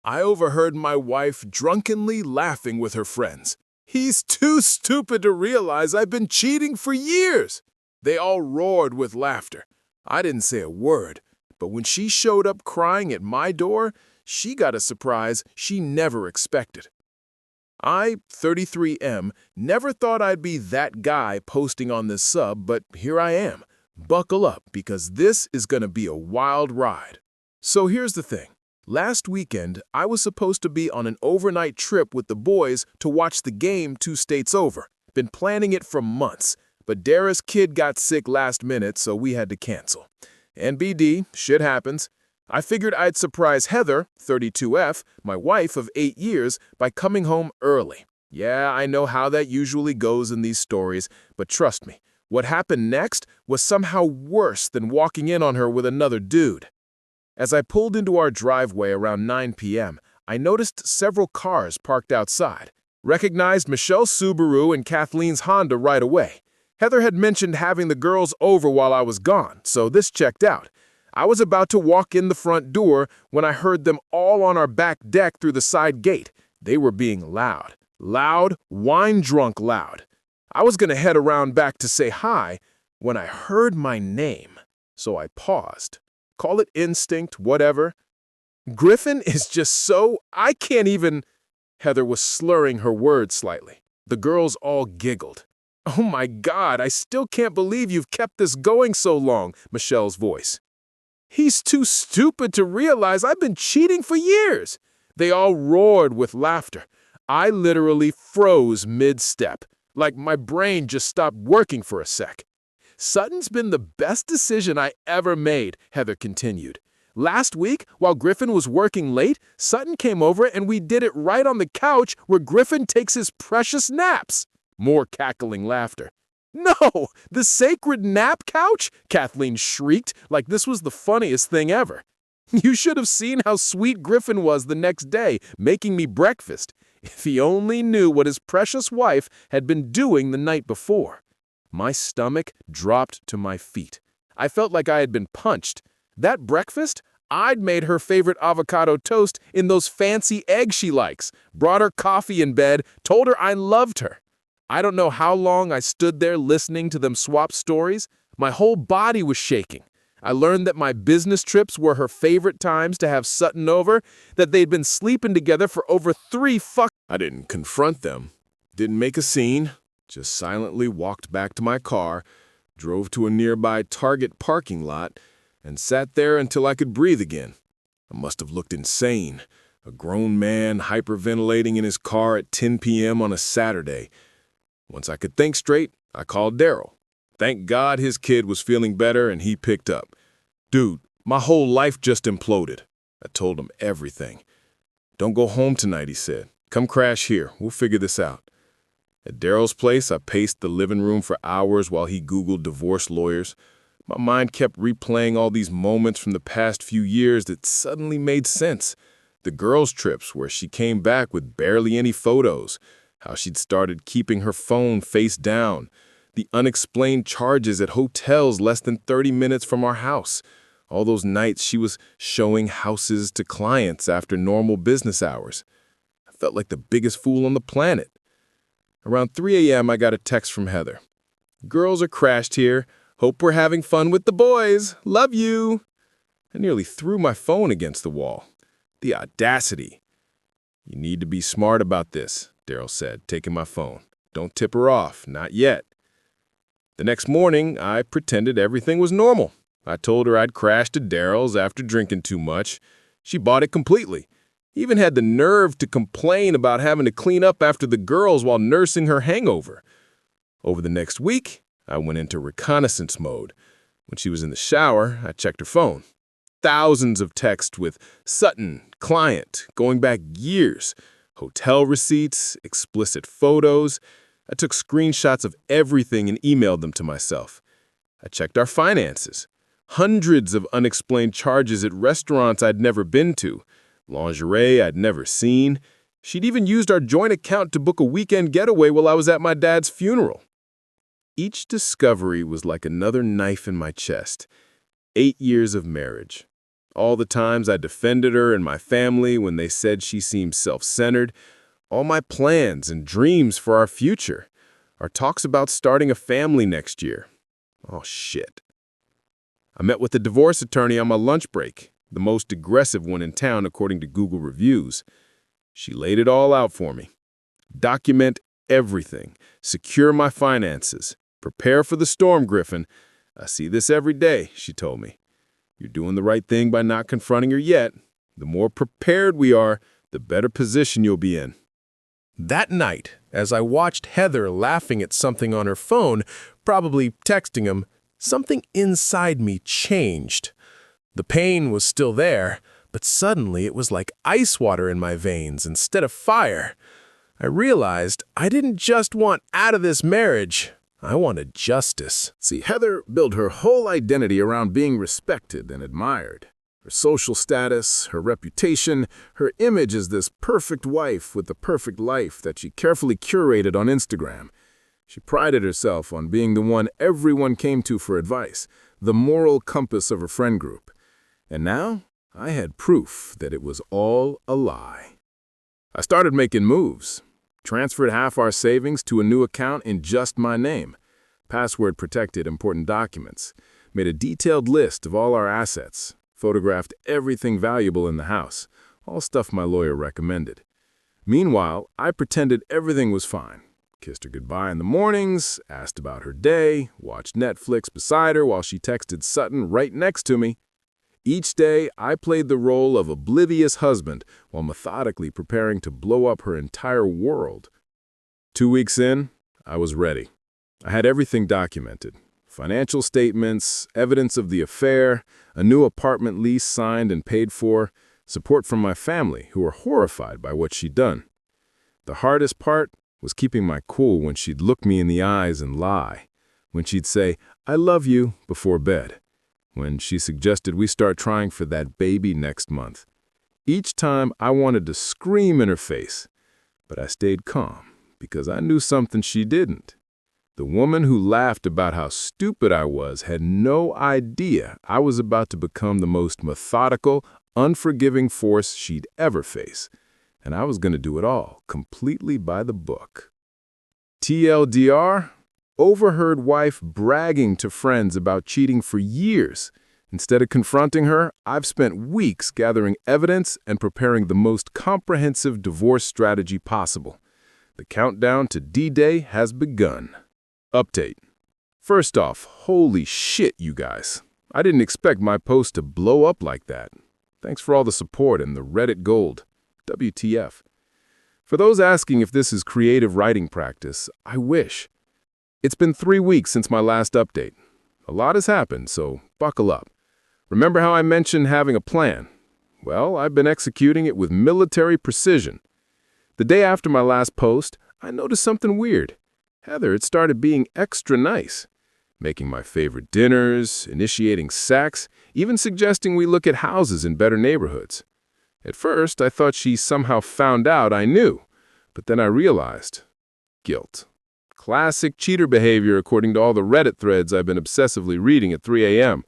I overheard my wife drunkenly laughing with her friends. He's too stupid to realize I've been cheating for years. They all roared with laughter. I didn't say a word, but when she showed up crying at my door, she got a surprise she never expected. I, 33M, never thought I'd be that guy posting on this sub, but here I am. Buckle up, because this is gonna be a wild ride. So here's the thing. Last weekend, I was supposed to be on an overnight trip with the boys to watch the game 2 states over. Been planning it for months, but Dara's kid got sick last minute, so we had to cancel. NBD, shit happens. I figured I'd surprise Heather, 32F, my wife of 8 years, by coming home early. Yeah, I know how that usually goes in these stories, but trust me, what happened next was somehow worse than walking in on her with another dude. As I pulled into our driveway around 9 p.m., I noticed several cars parked outside. Recognized Michelle's Subaru and Kathleen's Honda right away. Heather had mentioned having the girls over while I was gone, so this checked out. I was about to walk in the front door when I heard them all on our back deck through the side gate. They were being loud. Loud, wine-drunk loud. I was going to head around back to say hi when I heard my name, so I paused. Call it instinct, whatever. Griffin is just so... I can't even... Heather was slurring her words slightly. The girls all giggled. Oh my God, I still can't believe you've kept this going so long, Michelle's voice. He's too stupid to realize I've been cheating for years. They all roared with laughter. I literally froze mid-step, like my brain just stopped working for a sec. Sutton's been the best decision I ever made, Heather continued. Last week, while Griffin was working late, Sutton came over and we did it right on the couch where Griffin takes his precious naps. More cackling laughter. No, the sacred nap couch? Kathleen shrieked like this was the funniest thing ever. You should have seen how sweet Griffin was the next day, making me breakfast. If he only knew what his precious wife had been doing the night before. My stomach dropped to my feet. I felt like I had been punched. That breakfast, I'd made her favorite avocado toast in those fancy eggs she likes, brought her coffee in bed, told her I loved her. I don't know how long I stood there listening to them swap stories. My whole body was shaking. I learned that my business trips were her favorite times to have Sutton over, that they'd been sleeping together for over 3 I didn't confront them, didn't make a scene. Just silently walked back to my car, drove to a nearby Target parking lot, and sat there until I could breathe again. I must have looked insane, a grown man hyperventilating in his car at 10 p.m. on a Saturday. Once I could think straight, I called Daryl. Thank God his kid was feeling better and he picked up. Dude, my whole life just imploded. I told him everything. Don't go home tonight, he said. Come crash here. We'll figure this out. At Daryl's place, I paced the living room for hours while he Googled divorce lawyers. My mind kept replaying all these moments from the past few years that suddenly made sense. The girls' trips where she came back with barely any photos, how she'd started keeping her phone face down, the unexplained charges at hotels less than 30 minutes from our house, all those nights she was showing houses to clients after normal business hours. I felt like the biggest fool on the planet. Around 3 a.m., I got a text from Heather. Girls are crashed here. Hope we're having fun with the boys. Love you. I nearly threw my phone against the wall. The audacity. You need to be smart about this, Daryl said, taking my phone. Don't tip her off, not yet. The next morning, I pretended everything was normal. I told her I'd crashed to Daryl's after drinking too much. She bought it completely. Even had the nerve to complain about having to clean up after the girls while nursing her hangover. Over the next week, I went into reconnaissance mode. When she was in the shower, I checked her phone. Thousands of texts with Sutton, client, going back years. Hotel receipts, explicit photos. I took screenshots of everything and emailed them to myself. I checked our finances. Hundreds of unexplained charges at restaurants I'd never been to. Lingerie I'd never seen. She'd even used our joint account to book a weekend getaway while I was at my dad's funeral. Each discovery was like another knife in my chest. 8 years of marriage. All the times I defended her and my family when they said she seemed self-centered. All my plans and dreams for our future. Our talks about starting a family next year. Oh, shit. I met with the divorce attorney on my lunch break, the most aggressive one in town according to Google reviews. She laid it all out for me. Document everything. Secure my finances. Prepare for the storm, Griffin. I see this every day, she told me. You're doing the right thing by not confronting her yet. The more prepared we are, the better position you'll be in. That night, as I watched Heather laughing at something on her phone, probably texting him, something inside me changed. The pain was still there, but suddenly it was like ice water in my veins instead of fire. I realized I didn't just want out of this marriage. I wanted justice. See, Heather built her whole identity around being respected and admired. Her social status, her reputation, her image as this perfect wife with the perfect life that she carefully curated on Instagram. She prided herself on being the one everyone came to for advice, the moral compass of her friend group. And now, I had proof that it was all a lie. I started making moves. Transferred half our savings to a new account in just my name. Password-protected important documents. Made a detailed list of all our assets. Photographed everything valuable in the house. All stuff my lawyer recommended. Meanwhile, I pretended everything was fine. Kissed her goodbye in the mornings, asked about her day, watched Netflix beside her while she texted Sutton right next to me. Each day, I played the role of oblivious husband while methodically preparing to blow up her entire world. 2 weeks in, I was ready. I had everything documented. Financial statements, evidence of the affair, a new apartment lease signed and paid for, support from my family who were horrified by what she'd done. The hardest part was keeping my cool when she'd look me in the eyes and lie. When she'd say, "I love you," before bed. When she suggested we start trying for that baby next month. Each time I wanted to scream in her face, but I stayed calm because I knew something she didn't. The woman who laughed about how stupid I was had no idea I was about to become the most methodical, unforgiving force she'd ever face, and I was going to do it all completely by the book. TLDR, overheard wife bragging to friends about cheating for years. Instead of confronting her, I've spent weeks gathering evidence and preparing the most comprehensive divorce strategy possible. The countdown to D-Day has begun. Update. First off, holy shit, you guys. I didn't expect my post to blow up like that. Thanks for all the support and the Reddit gold. WTF. For those asking if this is creative writing practice, I wish. It's been 3 weeks since my last update. A lot has happened, so buckle up. Remember how I mentioned having a plan? Well, I've been executing it with military precision. The day after my last post, I noticed something weird. Heather had started being extra nice, making my favorite dinners, initiating sex, even suggesting we look at houses in better neighborhoods. At first, I thought she somehow found out I knew, but then I realized guilt. Classic cheater behavior according to all the Reddit threads I've been obsessively reading at 3 a.m.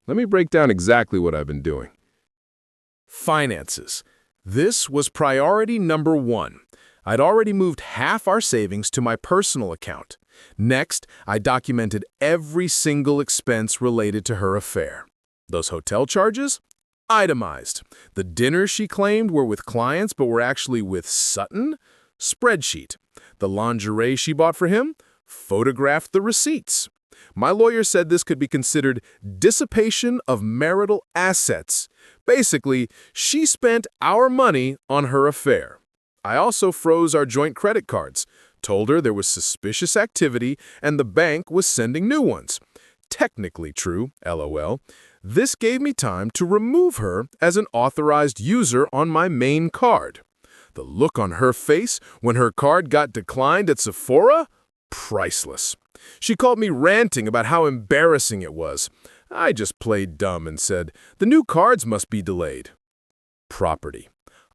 Let me break down exactly what I've been doing. Finances. This was priority number 1. I'd already moved half our savings to my personal account. Next, I documented every single expense related to her affair. Those hotel charges? Itemized. The dinners she claimed were with clients but were actually with Sutton? Spreadsheet. The lingerie she bought for him? Photographed the receipts. My lawyer said this could be considered dissipation of marital assets. Basically, she spent our money on her affair. I also froze our joint credit cards, told her there was suspicious activity and the bank was sending new ones. Technically true, LOL. This gave me time to remove her as an authorized user on my main card. The look on her face when her card got declined at Sephora? Priceless. She called me ranting about how embarrassing it was. I just played dumb and said, the new cards must be delayed. Property.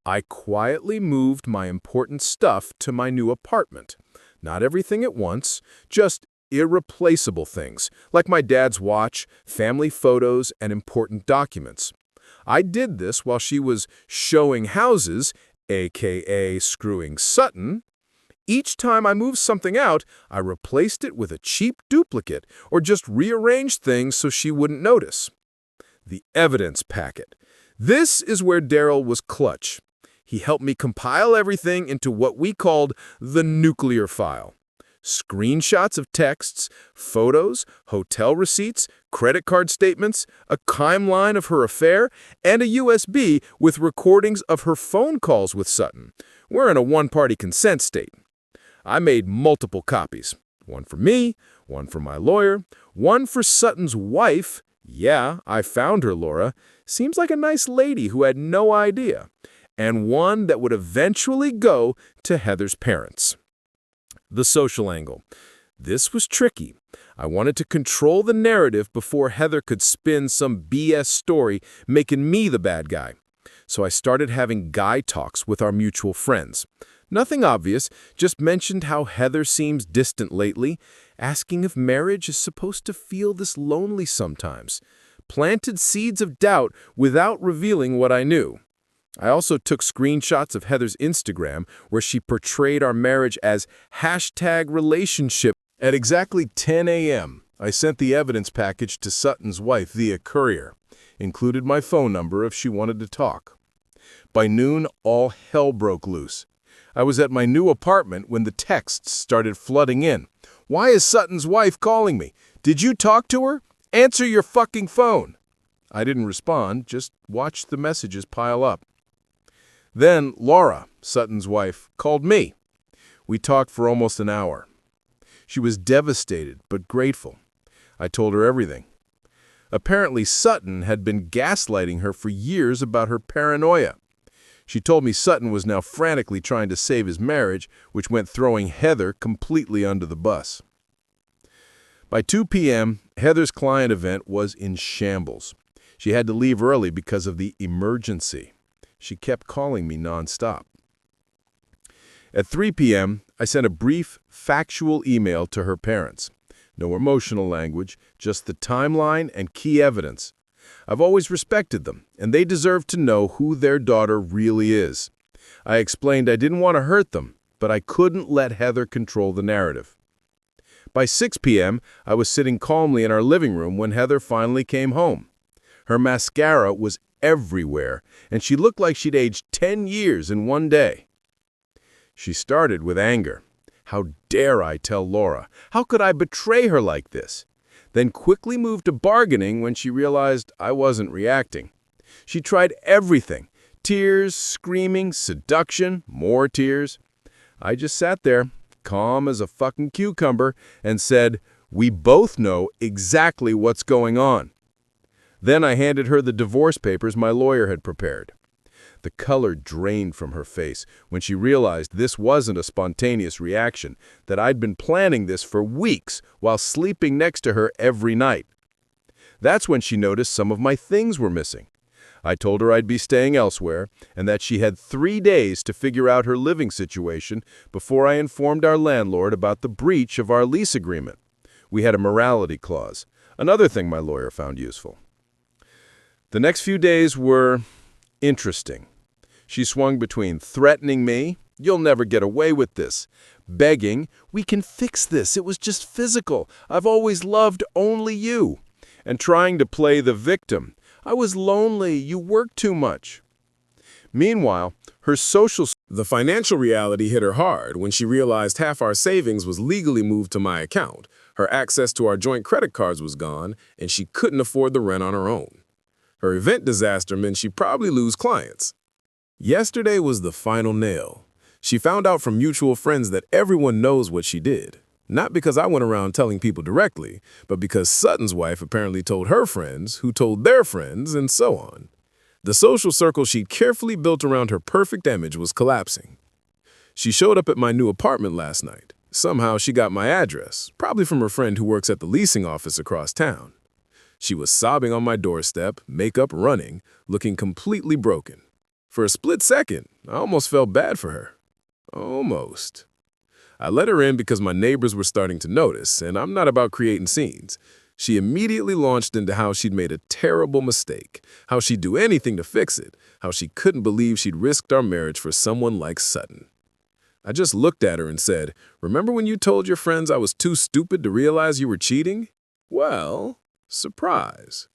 I quietly moved my important stuff to my new apartment. Not everything at once, just irreplaceable things, like my dad's watch, family photos, and important documents. I did this while she was showing houses, aka screwing Sutton. Each time I moved something out, I replaced it with a cheap duplicate or just rearranged things so she wouldn't notice. The evidence packet. This is where Daryl was clutch. He helped me compile everything into what we called the nuclear file. Screenshots of texts, photos, hotel receipts, credit card statements, a timeline of her affair, and a USB with recordings of her phone calls with Sutton. We're in a one-party consent state. I made multiple copies. One for me, one for my lawyer, one for Sutton's wife. Yeah, I found her, Laura. Seems like a nice lady who had no idea. And one that would eventually go to Heather's parents. The social angle. This was tricky. I wanted to control the narrative before Heather could spin some BS story making me the bad guy. So I started having guy talks with our mutual friends. Nothing obvious, just mentioned how Heather seems distant lately, asking if marriage is supposed to feel this lonely sometimes. Planted seeds of doubt without revealing what I knew. I also took screenshots of Heather's Instagram where she portrayed our marriage as #relationship. At exactly 10 a.m., I sent the evidence package to Sutton's wife via courier. Included my phone number if she wanted to talk. By noon, all hell broke loose. I was at my new apartment when the texts started flooding in. Why is Sutton's wife calling me? Did you talk to her? Answer your fucking phone. I didn't respond, just watched the messages pile up. Then Laura, Sutton's wife, called me. We talked for almost an hour. She was devastated but grateful. I told her everything. Apparently Sutton had been gaslighting her for years about her paranoia. She told me Sutton was now frantically trying to save his marriage, which meant throwing Heather completely under the bus. By 2 p.m., Heather's client event was in shambles. She had to leave early because of the emergency. She kept calling me nonstop. At 3 p.m., I sent a brief, factual email to her parents. No emotional language, just the timeline and key evidence. I've always respected them, and they deserve to know who their daughter really is. I explained I didn't want to hurt them, but I couldn't let Heather control the narrative. By 6 p.m., I was sitting calmly in our living room when Heather finally came home. Her mascara was everywhere, and she looked like she'd aged 10 years in one day. She started with anger. How dare I tell Laura? How could I betray her like this? Then quickly moved to bargaining when she realized I wasn't reacting. She tried everything. Tears, screaming, seduction, more tears. I just sat there, calm as a fucking cucumber, and said, "We both know exactly what's going on." Then I handed her the divorce papers my lawyer had prepared. The color drained from her face when she realized this wasn't a spontaneous reaction, that I'd been planning this for weeks while sleeping next to her every night. That's when she noticed some of my things were missing. I told her I'd be staying elsewhere and that she had 3 days to figure out her living situation before I informed our landlord about the breach of our lease agreement. We had a morality clause, another thing my lawyer found useful. The next few days were interesting. She swung between threatening me, "You'll never get away with this," begging, "We can fix this, it was just physical, I've always loved only you," and trying to play the victim. "I was lonely, you worked too much." Meanwhile, her social... The financial reality hit her hard when she realized half our savings was legally moved to my account, her access to our joint credit cards was gone, and she couldn't afford the rent on her own. Her event disaster meant she'd probably lose clients. Yesterday was the final nail. She found out from mutual friends that everyone knows what she did. Not because I went around telling people directly, but because Sutton's wife apparently told her friends, who told their friends, and so on. The social circle she'd carefully built around her perfect image was collapsing. She showed up at my new apartment last night. Somehow she got my address, probably from her friend who works at the leasing office across town. She was sobbing on my doorstep, makeup running, looking completely broken. For a split second, I almost felt bad for her. Almost. I let her in because my neighbors were starting to notice, and I'm not about creating scenes. She immediately launched into how she'd made a terrible mistake, how she'd do anything to fix it, how she couldn't believe she'd risked our marriage for someone like Sutton. I just looked at her and said, "Remember when you told your friends I was too stupid to realize you were cheating? Well, surprise."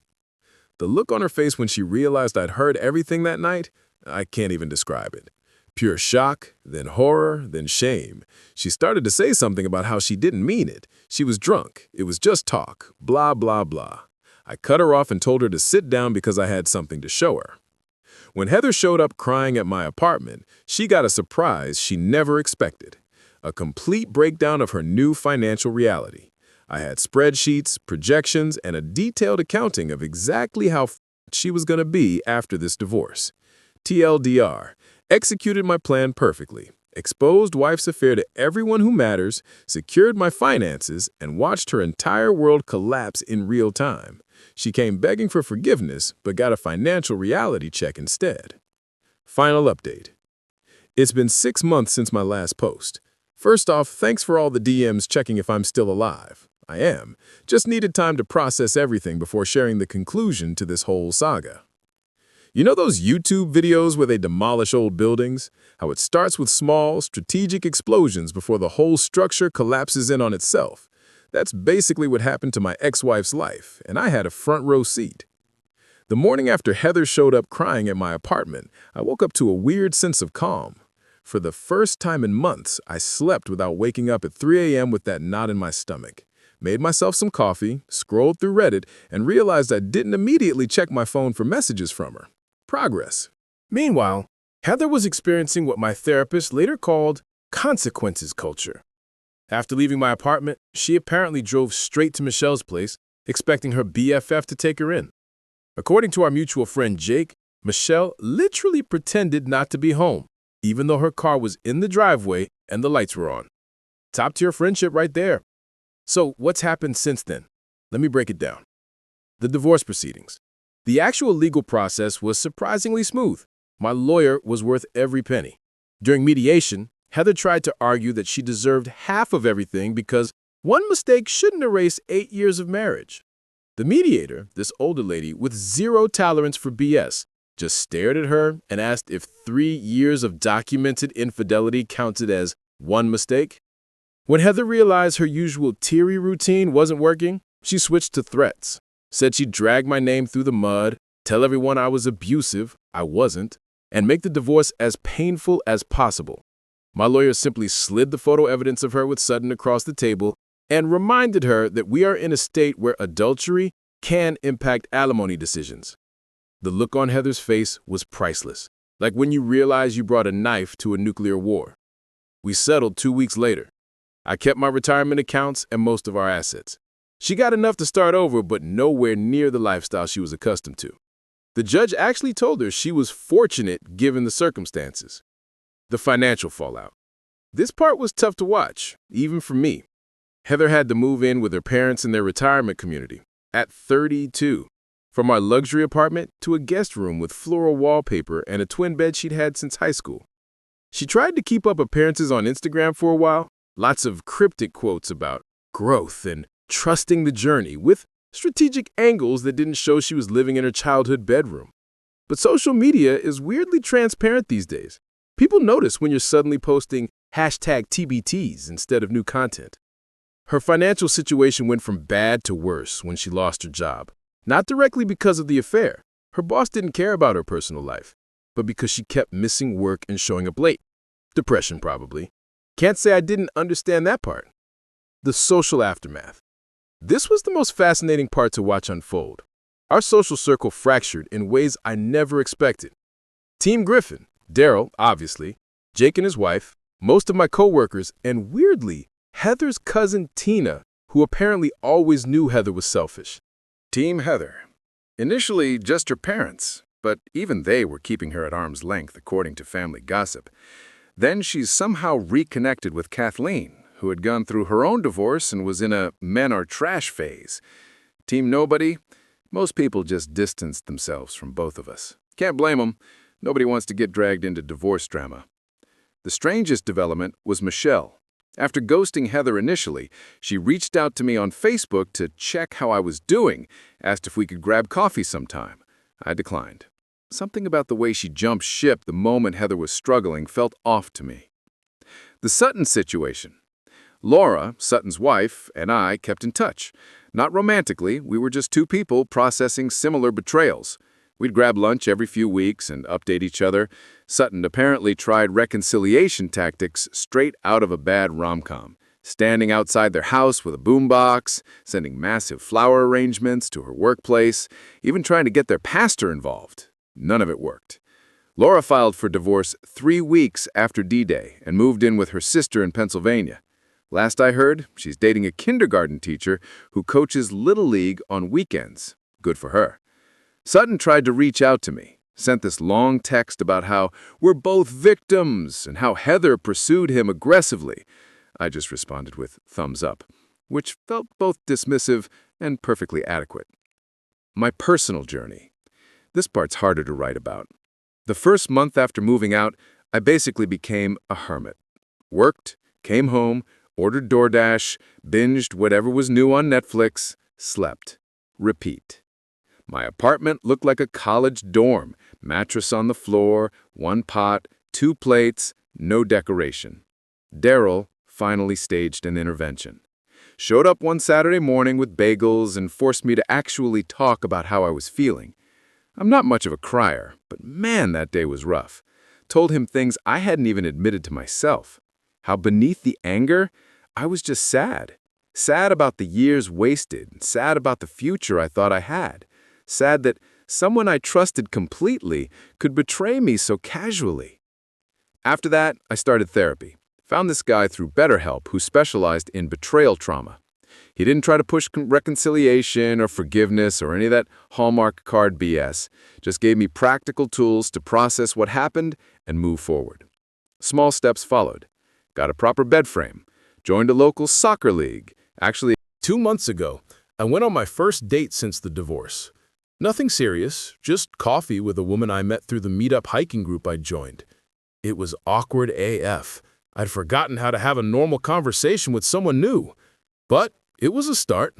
The look on her face when she realized I'd heard everything that night, I can't even describe it. Pure shock, then horror, then shame. She started to say something about how she didn't mean it. She was drunk. It was just talk. Blah, blah, blah. I cut her off and told her to sit down because I had something to show her. When Heather showed up crying at my apartment, she got a surprise she never expected. A complete breakdown of her new financial reality. I had spreadsheets, projections, and a detailed accounting of exactly how she was going to be after this divorce. TLDR. Executed my plan perfectly, exposed wife's affair to everyone who matters, secured my finances, and watched her entire world collapse in real time. She came begging for forgiveness, but got a financial reality check instead. Final update. It's been 6 months since my last post. First off, thanks for all the DMs checking if I'm still alive. I am. Just needed time to process everything before sharing the conclusion to this whole saga. You know those YouTube videos where they demolish old buildings? How it starts with small, strategic explosions before the whole structure collapses in on itself. That's basically what happened to my ex-wife's life, and I had a front row seat. The morning after Heather showed up crying at my apartment, I woke up to a weird sense of calm. For the first time in months, I slept without waking up at 3 a.m. with that knot in my stomach. Made myself some coffee, scrolled through Reddit, and realized I didn't immediately check my phone for messages from her. Progress. Meanwhile, Heather was experiencing what my therapist later called consequences culture. After leaving my apartment, she apparently drove straight to Michelle's place, expecting her BFF to take her in. According to our mutual friend Jake, Michelle literally pretended not to be home, even though her car was in the driveway and the lights were on. Top-tier friendship right there. So what's happened since then? Let me break it down. The divorce proceedings. The actual legal process was surprisingly smooth. My lawyer was worth every penny. During mediation, Heather tried to argue that she deserved half of everything because one mistake shouldn't erase 8 years of marriage. The mediator, this older lady with zero tolerance for BS, just stared at her and asked if 3 years of documented infidelity counted as one mistake. When Heather realized her usual teary routine wasn't working, she switched to threats. Said she'd drag my name through the mud, tell everyone I was abusive, I wasn't, and make the divorce as painful as possible. My lawyer simply slid the photo evidence of her with Sutton across the table and reminded her that we are in a state where adultery can impact alimony decisions. The look on Heather's face was priceless, like when you realize you brought a knife to a nuclear war. We settled 2 weeks later. I kept my retirement accounts and most of our assets. She got enough to start over, but nowhere near the lifestyle she was accustomed to. The judge actually told her she was fortunate given the circumstances. The financial fallout. This part was tough to watch, even for me. Heather had to move in with her parents in their retirement community, at 32. From our luxury apartment to a guest room with floral wallpaper and a twin bed she'd had since high school. She tried to keep up appearances on Instagram for a while, lots of cryptic quotes about growth and trusting the journey, with strategic angles that didn't show she was living in her childhood bedroom. But social media is weirdly transparent these days. People notice when you're suddenly posting #TBTs instead of new content. Her financial situation went from bad to worse when she lost her job. Not directly because of the affair. Her boss didn't care about her personal life, but because she kept missing work and showing up late. Depression, probably. Can't say I didn't understand that part. The social aftermath. This was the most fascinating part to watch unfold. Our social circle fractured in ways I never expected. Team Griffin, Daryl, obviously, Jake and his wife, most of my coworkers, and weirdly, Heather's cousin Tina, who apparently always knew Heather was selfish. Team Heather. Initially, just her parents, but even they were keeping her at arm's length, according to family gossip. Then she's somehow reconnected with Kathleen, who had gone through her own divorce and was in a men are trash phase. Team Nobody. Most people just distanced themselves from both of us. Can't blame them. Nobody wants to get dragged into divorce drama. The strangest development was Michelle. After ghosting Heather initially, she reached out to me on Facebook to check how I was doing, asked if we could grab coffee sometime. I declined. Something about the way she jumped ship the moment Heather was struggling felt off to me. The Sutton situation. Laura, Sutton's wife, and I kept in touch. Not romantically, we were just two people processing similar betrayals. We'd grab lunch every few weeks and update each other. Sutton apparently tried reconciliation tactics straight out of a bad rom-com, standing outside their house with a boombox, sending massive flower arrangements to her workplace, even trying to get their pastor involved. None of it worked. Laura filed for divorce 3 weeks after D-Day and moved in with her sister in Pennsylvania. Last I heard, she's dating a kindergarten teacher who coaches Little League on weekends. Good for her. Sutton tried to reach out to me, sent this long text about how we're both victims and how Heather pursued him aggressively. I just responded with thumbs up, which felt both dismissive and perfectly adequate. My personal journey. This part's harder to write about. The first month after moving out, I basically became a hermit. Worked, came home, ordered DoorDash, binged whatever was new on Netflix, slept. Repeat. My apartment looked like a college dorm, mattress on the floor, 1 pot, 2 plates, no decoration. Daryl finally staged an intervention. Showed up one Saturday morning with bagels and forced me to actually talk about how I was feeling. I'm not much of a crier, but man, that day was rough. Told him things I hadn't even admitted to myself. How beneath the anger, I was just sad. Sad about the years wasted, sad about the future I thought I had. Sad that someone I trusted completely could betray me so casually. After that, I started therapy. Found this guy through BetterHelp who specialized in betrayal trauma. He didn't try to push reconciliation or forgiveness or any of that Hallmark card BS. Just gave me practical tools to process what happened and move forward. Small steps followed. Got a proper bed frame. Joined a local soccer league. Actually, 2 months ago, I went on my first date since the divorce. Nothing serious, just coffee with a woman I met through the meetup hiking group I joined. It was awkward AF. I'd forgotten how to have a normal conversation with someone new. But it was a start.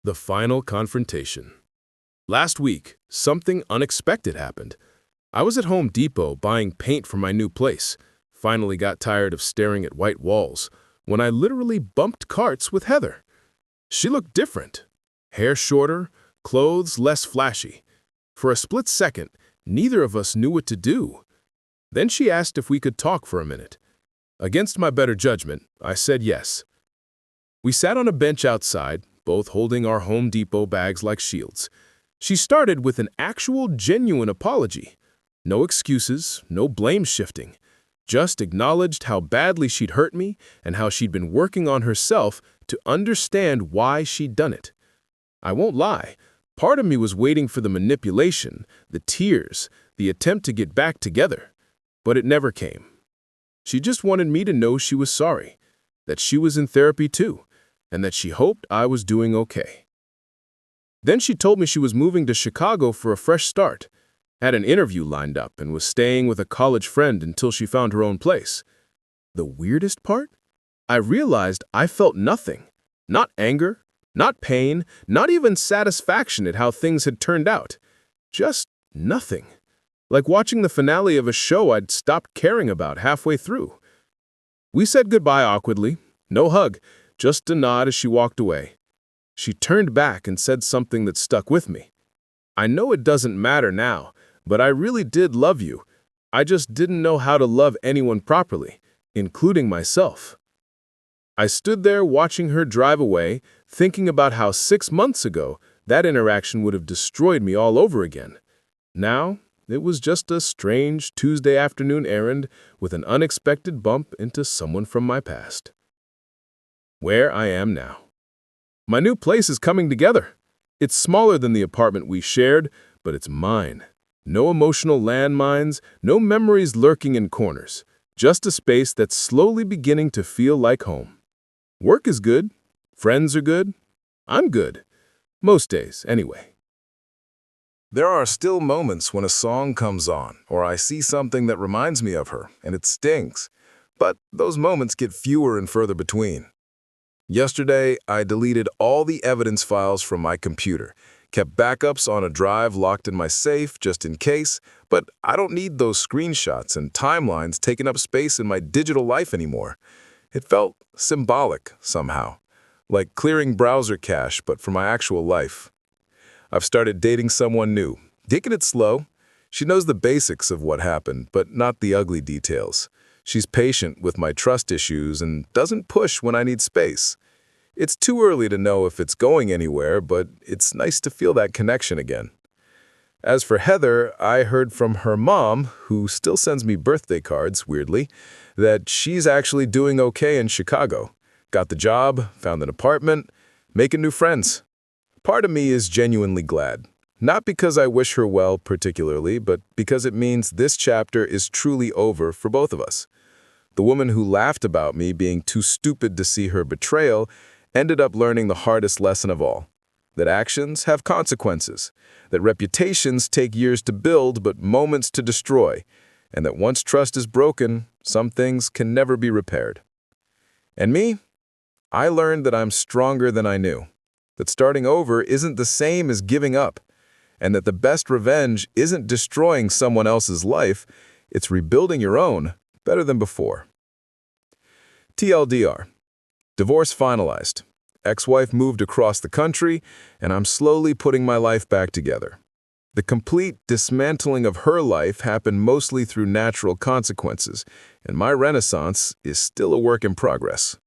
The final confrontation. Last week, something unexpected happened. I was at Home Depot buying paint for my new place. Finally got tired of staring at white walls when I literally bumped carts with Heather. She looked different. Hair shorter, clothes less flashy. For a split second, neither of us knew what to do. Then she asked if we could talk for a minute. Against my better judgment, I said yes. We sat on a bench outside, both holding our Home Depot bags like shields. She started with an actual genuine apology. No excuses, no blame shifting. Just acknowledged how badly she'd hurt me and how she'd been working on herself to understand why she'd done it. I won't lie, part of me was waiting for the manipulation, the tears, the attempt to get back together. But it never came. She just wanted me to know she was sorry, that she was in therapy too, and that she hoped I was doing okay. Then she told me she was moving to Chicago for a fresh start, had an interview lined up, and was staying with a college friend until she found her own place. The weirdest part? I realized I felt nothing. Not anger, not pain, not even satisfaction at how things had turned out. Just nothing. Like watching the finale of a show I'd stopped caring about halfway through. We said goodbye awkwardly, no hug, just a nod as she walked away. She turned back and said something that stuck with me. I know it doesn't matter now, but I really did love you. I just didn't know how to love anyone properly, including myself. I stood there watching her drive away, thinking about how 6 months ago that interaction would have destroyed me all over again. Now, it was just a strange Tuesday afternoon errand with an unexpected bump into someone from my past. Where I am now. My new place is coming together. It's smaller than the apartment we shared, but it's mine. No emotional landmines, no memories lurking in corners. Just a space that's slowly beginning to feel like home. Work is good. Friends are good. I'm good. Most days, anyway. There are still moments when a song comes on, or I see something that reminds me of her, and it stings. But those moments get fewer and further between. Yesterday, I deleted all the evidence files from my computer, kept backups on a drive locked in my safe just in case, but I don't need those screenshots and timelines taking up space in my digital life anymore. It felt symbolic somehow, like clearing browser cache but for my actual life. I've started dating someone new, taking it slow. She knows the basics of what happened, but not the ugly details. She's patient with my trust issues and doesn't push when I need space. It's too early to know if it's going anywhere, but it's nice to feel that connection again. As for Heather, I heard from her mom, who still sends me birthday cards, weirdly, that she's actually doing okay in Chicago. Got the job, found an apartment, making new friends. Part of me is genuinely glad. Not because I wish her well particularly, but because it means this chapter is truly over for both of us. The woman who laughed about me being too stupid to see her betrayal ended up learning the hardest lesson of all, that actions have consequences, that reputations take years to build but moments to destroy, and that once trust is broken, some things can never be repaired. And me? I learned that I'm stronger than I knew, that starting over isn't the same as giving up, and that the best revenge isn't destroying someone else's life, it's rebuilding your own better than before. TLDR. Divorce finalized. Ex-wife moved across the country, and I'm slowly putting my life back together. The complete dismantling of her life happened mostly through natural consequences, and my renaissance is still a work in progress.